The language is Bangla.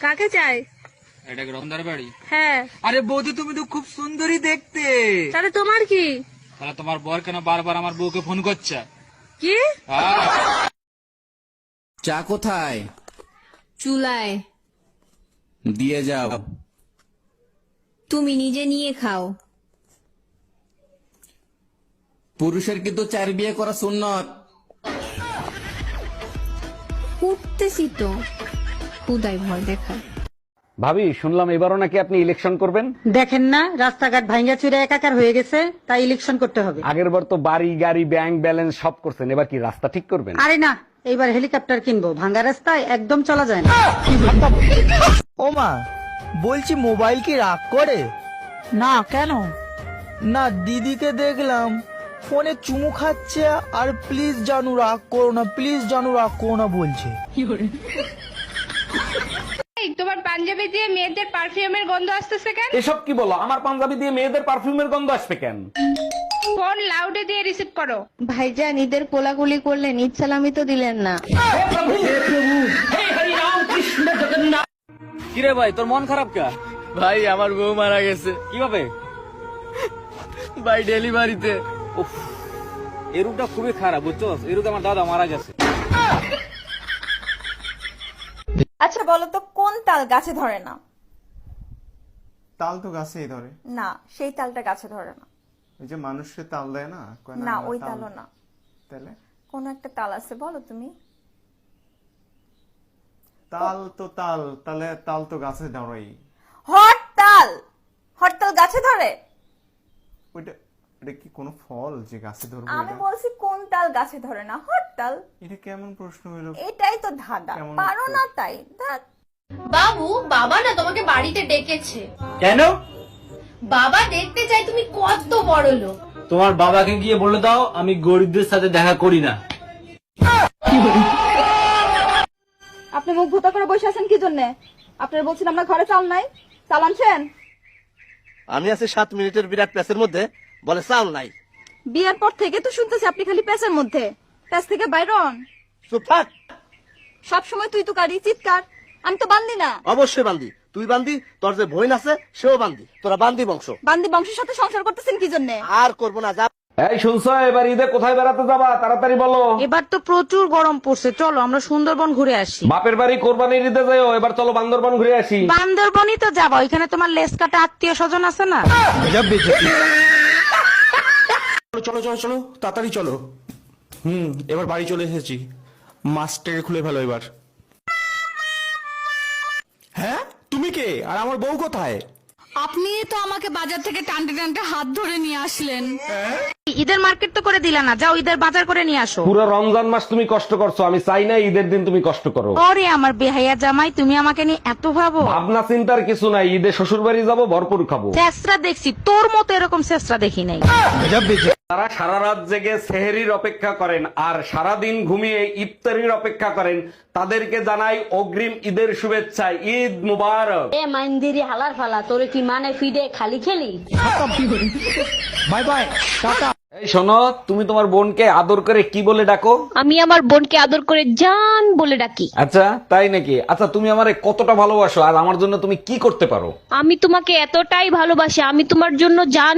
কাকে চাই? এটা কি রতনদার বাড়ি? হ্যাঁ। আরে বৌদি, তুমি তো খুব সুন্দরী দেখতে। তাহলে তোমার কি? তাহলে তোমার বর কেন বারবার আমার বউকে ফোন করছে? কি? চা কোথায়? চুলায়। দিয়ে যাও। তুমি নিজে নিয়ে খাও। পুরুষের কিন্তু 4 বিয়ে করা সুন্নত। উঠতেছি তো, খুদাই ভয় দেখায়। ভাবি, শুনলাম এবারও নাকি আপনি ইলেকশন করবেন। দেখেন না রাস্তাঘাট ভাঙ্গা চুরে একাকার হয়ে গেছে, তাই ইলেকশন করতে হবে। আগের বার তো বাড়ি গাড়ি ব্যাংক ব্যালেন্স সব করছেন, এবার কি রাস্তা ঠিক করবেন? আরে না, এইবার হেলিকপ্টার কিনবো, ভাঙ্গা রাস্তায় একদম চলা যায় না। ও মা, বলছি মোবাইল কি রাগ করে? না কেন? না, দিদিকে দেখলাম ফোনে চুমু খাচ্ছে আর প্লিজ জানু রাগ করো না, প্লিজ জানু রাগ করো না বলছে। তোমার পাঞ্জাবি দিয়ে মেয়েদের পারফিউমের গন্ধ আসতেছে কেন? এসব কি বলো? আমার পাঞ্জাবি দিয়ে মেয়েদের পারফিউমের গন্ধ আসবে কেন? ফোন লাউডে দিয়ে রিসিভ করো। ভাইজান, ঈদের কোলাকুলি করলেন, ঈদ সালামি তো দিলেন না। কিরে ভাই, তোর মন খারাপ কা? ভাই, আমার বউ মারা গেছে। কিভাবে? ভাই, ডেলিভারিতে। উফ, এই রোগটা খুবই খারাপ, বুঝছো? এই রোগে আমার দাদা মারা গেছে। আচ্ছা বলো তো, কোন তাল গাছে ধরে না? তাল তো গাছেই ধরে। না, সেই তালটা গাছে ধরে না। ওই যে মানুষের তাল দেয় না, কয় না, ওই তালও না। তাহলে কোন একটা তাল আছে, বলো তুমি। তাল তো তাল, তাহলে তাল তো গাছে ধরেই। হরতাল। হরতাল গাছে ধরে? ওইটা এটা কি কোনো ফল যে গাছে ধরবে? আমি বলছি কোন তাল গাছে ধরে না? হরতাল। এটা কেমন প্রশ্ন হইলো? এটাই তো ধাঁধা, কেমন পারো না তাই। বাবু, বাবা না তোমাকে বাড়িতে ডেকেছে। কেন? বাবা দেখতে চাই তুমি কত বড় লোক। তোমার বাবাকে গিয়ে বলে দাও আমি গরিবদের সাথে দেখা করি না। আপনি মুখ ভুতা করে বসে আছেন কি জন্য? আপনারা বলছেন আমরা ঘরে চাল নাই, চাল আনছেন? আমি আছি 7 মিনিটের বিরাট প্যাসের মধ্যে, বলে চাল নাই। বিয়ের পর থেকে তো শুনতেছি আপনি খালি প্যাসের মধ্যে, প্যাস থেকে বাইরে হন। চুপ থাক। সব সময় তুই তো কারি চিৎকার, আমি তো বান্দি না। অবশ্যই বান্দি, তুই বান্দি, তোর যে বোন আছে সেও বান্দি, তোরা বান্দি বংশ। বান্দি বংশের সাথে সংসার করতেছেন কি জন্য? আর করবো না, যা। এই শুনছো, এবার ঈদে কোথায় বেড়াতে যাবা? তাড়াতাড়ি বলো। এবার তো প্রচুর গরম পড়ছে, চলো আমরা সুন্দরবন ঘুরে আসি। বাপের বাড়ি কোরবানির ঈদে যাও, এবার চলো বান্দরবান ঘুরে আসি। বান্দরবনই তো যাবো, ওইখানে তোমার লেস কাটা আত্মীয় স্বজন আছে না? চলো চলো চলো, তাড়াতাড়ি চলো। এবার বাড়ি চলে এসেছি, মাস্টার খুলে ফেলো এবার। হ্যাঁ, তুমি কে? আর আমার বউ কোথায়? আপনি তো আমাকে বাজার থেকে টানতে টানতে হাত ধরে নিয়ে আসলেন। ঈদের মার্কেট তো করে দিলা না, যাও ঈদের বাজার করে নিয়ে আসো। পুরো রমজান মাস তুমি কষ্ট করছো, আমি চাই না ঈদের দিন তুমি কষ্ট করো। ওরে আমার বেহাইয়া জামাই, তুমি আমাকে নিয়ে এত ভাবো? ভাবনা চিন্তার কিছু নাই, ঈদে শ্বশুর বাড়ি যাবো, ভরপুর খাবো। চেষ্টা দেখছি, তোর মতো এরকম চেষ্টা দেখি নাই। তারা সারা রাত জেগে সেহরির অপেক্ষা করেন আর সারা দিন ঘুমিয়ে ইফতারির অপেক্ষা করেন, তাদেরকে জানাই অগ্রিম ঈদের শুভেচ্ছা। ঈদ মুবারক। এ মাইন্দিরি হালার ফালা, তোরে কি মানে ফিডে খালি খেলি? Bye bye, tata. এই শোনো, তুমি তোমার বোনকে আদর করে কি বলে ডাকো? আমি আমার বোনকে আদর করে জান বলে ডাকি। আচ্ছা, তাই নাকি? আচ্ছা, তুমি আমারে কতটা ভালোবাসো আর আমার জন্য তুমি কি করতে পারো? আমি তোমাকে এতটাই ভালোবাসি, আমি তোমার জন্য জান।